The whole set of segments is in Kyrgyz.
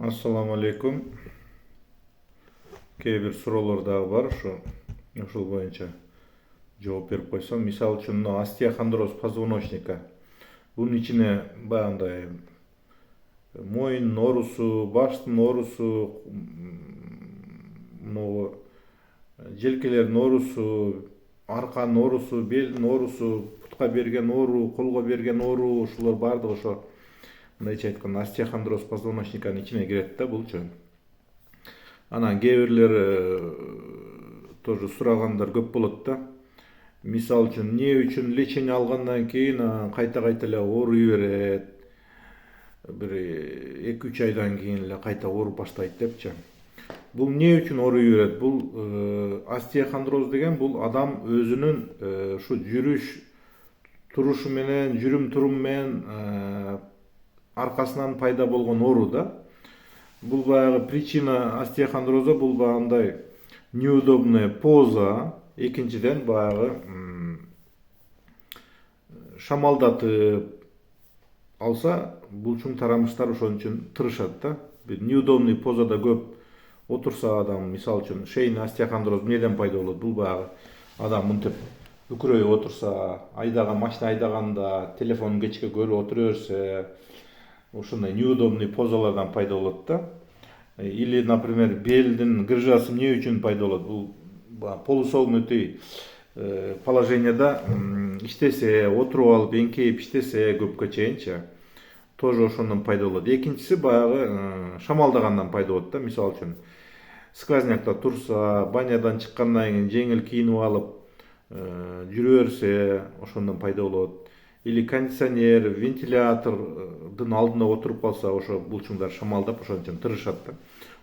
Ассаламу алейкум. Кээ бир суроолор дагы бар, ошол боюнча жооп берип койсом. Мисалы үчүн мына остеохондроз позвоночника. Бунун ичине баягындай моюндун оорусу, баштын оорусу, могу желкелердин оорусу, арканын оорусу, белдин оорусу, бутка берген оору, колго берген оору, ушулар баардыгы ошо мындайча айтканда остеохондроз позвоночниканын ичине кирет да булчу. Анан кээ бирлер тоже сурагандар көп болот да. Мисалы үчүн эмне үчүн лечение алгандан кийин кайта эле ооруй берет. Бир 2-3 айдан кийин эле кайта ооруп баштайт депчи. Бул эмне үчүн ооруй берет? Бул остеохондроз деген бул адам өзүнүн ушу жүрүш турушу менен, жүрүм турум менен аркасынан пайда болгон оору да. Бул баягы причина остеохондроза бул баягындай неудобная поза, экинчиден баягы шамалдатып алса булчуң тарамыштар ошон үчүн тырышат да. Бир неудобный позада көп отурса адам, мисалы үчүн шейный остеохондроз эмнеден пайда болот? Бул баягы адам мынтип үкүрөйүп отурса, машина айдаганда, телефонун кечке көрүп отура берсе, ушундай неудобный позалардан пайда болот да. Или, например, белдин грыжасы эмне үчүн пайда болот? Бул полусогнутый положенияда иштесе, отуруп алып, эңкейип иштесе көпкө чейинчи, тоже ошондон пайда болот. Экинчиси баягы шамалдагандан пайда болот да. Мисалы үчүн сквознякта турса, банядан чыккандан кийин жеңил кийинип алып жүрө берсе, ошондон пайда болот. Или кондиционер, вентилятордун алдында отуруп калса, ошо булчуңдар шамалдап ошон үчүн тырышат да.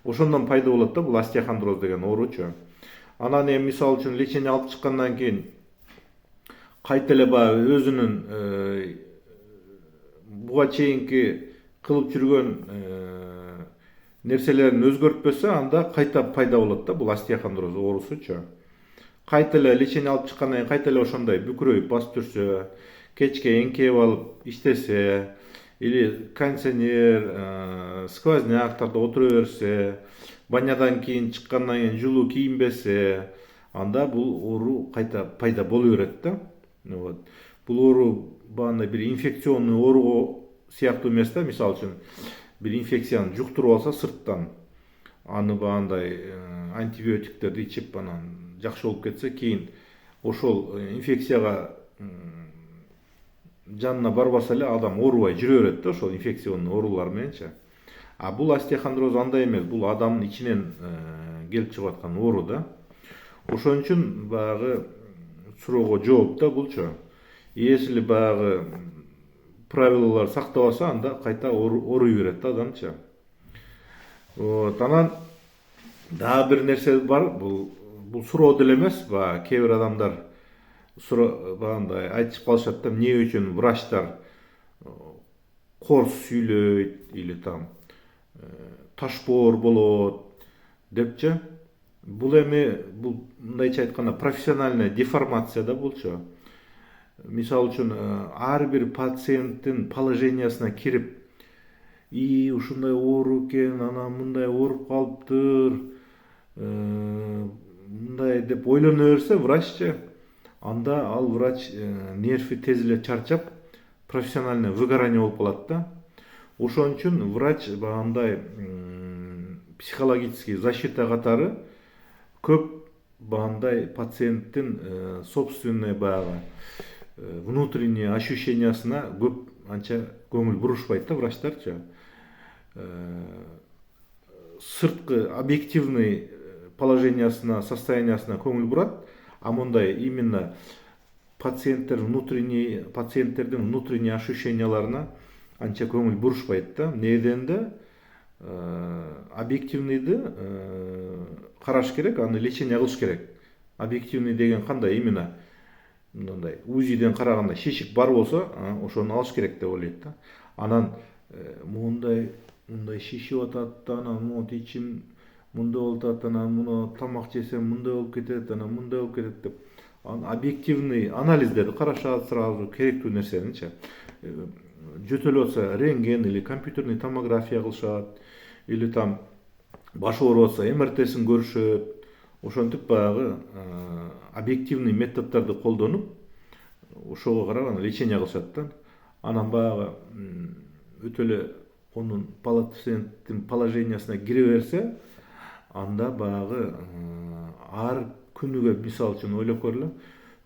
Ошондон пайда болот да бул остеохондроз деген ооручу. Анан эми мисалы үчүн лечение алып чыккандан кийин кайта эле баягы өзүнүн буга чейинки кылып жүргөн нерселерин өзгөртпөсө, анда кайта пайда болот да бул остеохондроз оорусучу. Кайта эле лечение алып чыккандан кийин кайта эле ошондой бүкүрөйүп басып жүрсө, кечке эңкейип алып иштесе, или кондиционер, сквозняктарда отура берсе, банядан кийин чыккандан кийин жылуу кийинбесе, анда бул оору кайта пайда боло берет да. Бул оору баягындай бир инфекционный оору сыяктуу эмес да. Мисалы үчүн бир инфекцияны жуктуруп алса сырттан, аны баягындай антибиотиктерди ичип анан жакшы болуп кетсе, кийин ошол инфекцияга жанына барбаса эле адам оорубай жүрө берет да, ошол инфекционный оорулар мененчи. А бул остеохондроз андай эмес, бул адамдын ичинен келип чыгып аткан оору да. Ошон үчүн баягы суроого жооп да булчу. Если баягы правилалар сактабаса, анда кайта ооруй берет да адамчы. Анан дагы бир нерсе бар, бул суроо деле эмес, баягы кээ бир адамдар баягындай айтышып калышат да, эмне үчүн врачтар корс сүйлөйт или там ташпоор болот депчи. Бул эми мындайча айтканда профессиональная деформация да булчу. Мисалы үчүн ар бир пациенттин положениясына кирип, ушундай оору экен, анан мындай ооруп калыптыр, мындай деп ойлоно берсе враччы, анда ал врач нерви тез эле чарчап, профессиональный выгорание болуп калат да. Ошон үчүн врач баягындай психологический защита катары көп баягындай пациенттин собственный баягы внутренний ощущениясына көп анча көңүл бурушпайт да врачтарчы. Сырткы объективный положениясына, состояниясына көңүл бурат, а мындай именно пациенттердин внутренний ощущенияларына анча көңүл бурушпайт да. Неденде объективныйды караш керек, аны лечение кылыш керек. Объективный деген кандай? Именно мындай УЗИден караганда шишик бар болсо, ошону алыш керек деп ойлойт да. Анан мындай шишип атат, анан монт ичим мындай болуп атат, анан муну тамак жесем мындай болуп кетет, анан мындай болуп кетет деп объективный анализдерди карашат сразу, керектүү нерсеничи. Жөтөлүп атса рентген или компьютерный томография кылышат, или там башы ооруп атса МРТсин көрүшөт. Ошентип баягы объективный методдорду колдонуп ошого карап лечение кылышат да. Анан баягы өтө эле онун пациенттин положениясына кире берсе, анда баягы ар күнүгө мисалы үчүн ойлоп көрөлү,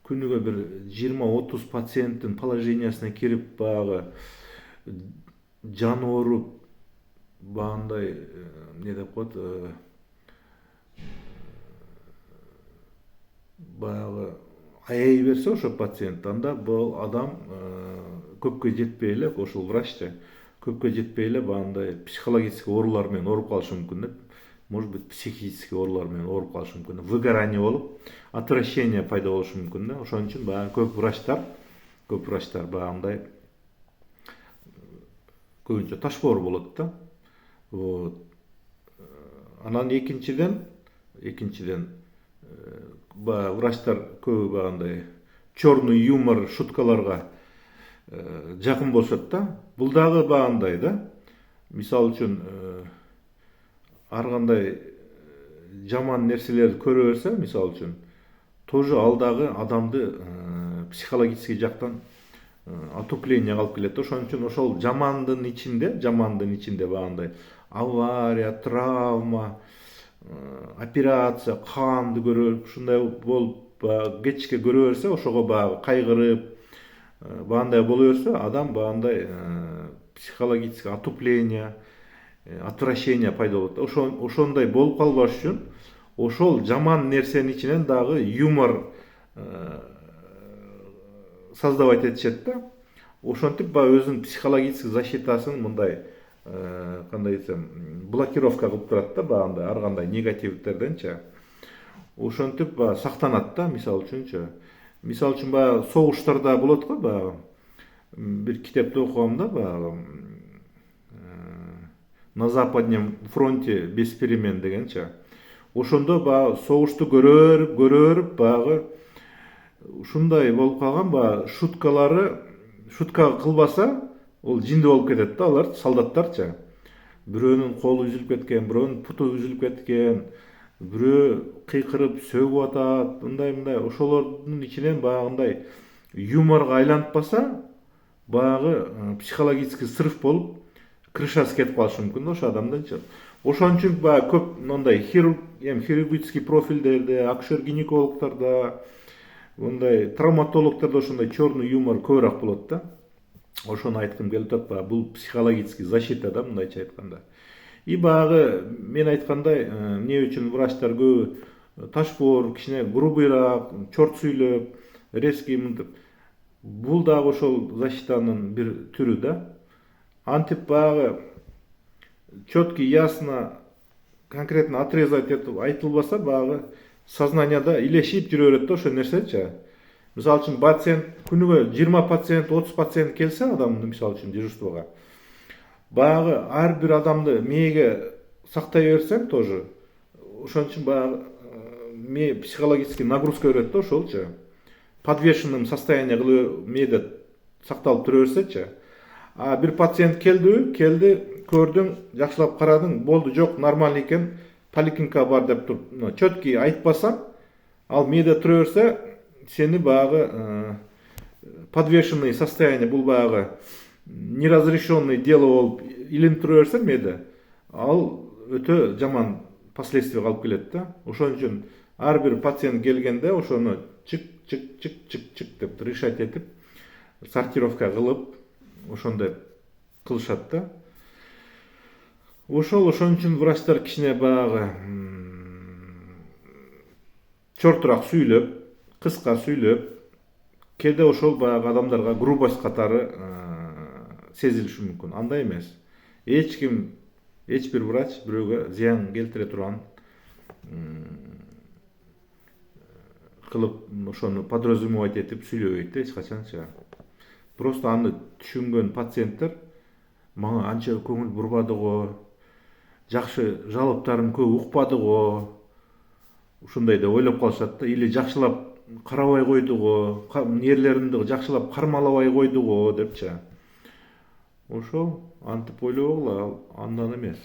күнүгө бир 20-30 пациенттин положениясына кирип баягы жан ооруп баягындай не деп коет, баягы аяй берсе ошо пациент, анда бул адам көпкө жетпей эле, ошол враччы көпкө жетпей эле баягындай психологический оорулар менен ооруп калышы мүмкүн да. Может быть, психический оорулар менен ооруп калышы мүмкүн. Выгорание болуп, отвращение пайда болушу мүмкүн да. Ошон үчүн баягы көп врачтар баягындай көбүнчө ташбоор болот да. Вот. Анан экинчиден баягы врачтар көбү баягындай черный юмор, шуткаларга жакын болушат да. Бул дагы баягындай да. Мисалы үчүн ар кандай жаман нерселерди көрө берсе, мисалы үчүн, тоже ал дагы адамды психологический жактан отупление калып келет. Ошон үчүн ошол жамандын ичинде баягындай авария, травма, операция, канды көрүп, ушундай болуп кечке көрө берсе, ошого баягы кайгырып, баягындай боло берсе, адам баягындай психологический отупление, отвращение пайда болот. Ошондой болуп калбаш үчүн ошол жаман нерсенин ичинен дагы юмор создавать этишет да. Ошентип баягы өзүнүн психологический защитасын мындай кандай десем, блокировка кылып турат да, баягындай ар кандай негативдерденчи. Ошентип баягы сактанат да, мисалы үчүнчү. Мисалы үчүн баягы согуштарда болот го, баягы бир китепте окугам да, баягы на Западном фронте без перемен дегенчи. Ошондо баягы согушту көрөөрүп баягы ушундай болуп калган, баягы шутка кылбаса, ол жинди болуп кетет да, алар солдаттарчы. Бирөөнүн колу үзүлүп кеткен, бирөөнүн путу үзүлүп кеткен, бирөө кыйкырып сөгүп атат, мындай ошолордун ичинен баягындай юморго айланып баягы психологический срыв болуп, крышасы кетип калышы мүмкүн да ошо адамдынчы. Ошон үчүн баягы көп мындай хирургический профилдерде, акушер-гинекологдордо, мындай травматологдордо ошондой черный юмор көбүрөөк болот да. Ошону айткым келип атат, баягы бул психологический защита да, мындайча айтканда. И баягы мен айткандай, эмне үчүн врачтар көбү ташбоор, кичине грубыйраак, чорт сүйлөп, резкий мынтип. Бул дагы ошол защитанын бир түрү да. Антип баягы четко, ясно, конкретно отрезать этип айтылбаса, баягы сознанияда илешип жүрө берет да ошол нерсечи. Мисалы үчүн пациент күнүгө 20 пациент, 30 пациент келсе адамды, мисалы үчүн дежурствого, баягы ар бир адамды мээге сактай берсең тоже, ошон үчүн баягы мээ психологический нагрузка берет да ошолчу. Подвешенным состояние кылып мээде сакталып тура берсечи. А бир пациент келди, көрдүң, жакшылап карадың, болду, жок, нормальный экен, поликлиникага бар деп туруп, четкий айтпасаң, ал мээде тура берсе, сени баягы подвешенный состояние, бул баягы неразрешенный дело болуп илинип тура берсе мээде, ал өтө жаман последствия калып келет да. Ошон үчүн ар бир пациент келгенде ошону чык деп решать этип, сортировка кылып, ошондой кылышат да. Ошон үчүн врачтар кичине баягы чортураак сүйлөп, кыска сүйлөп, кээде ошол баягы адамдарга грубость катары сезилиши мүмкүн. Андай эмес. Эч бир врач бирөөгө зыян келтире турган кылып ошону подразумевать этип сүйлөбөйт да эч качанчы. Просто аны түшүнгөн пациенттер мага анча көңүл бурбады го, жакшы жалоптарым көп укпады го, ушундай деп ойлоп калышат да, или жакшылап карабай койду го, нерлеримди жакшылап кармалабай койду го депчи. Ошол антип ойлобогула, андан эмес.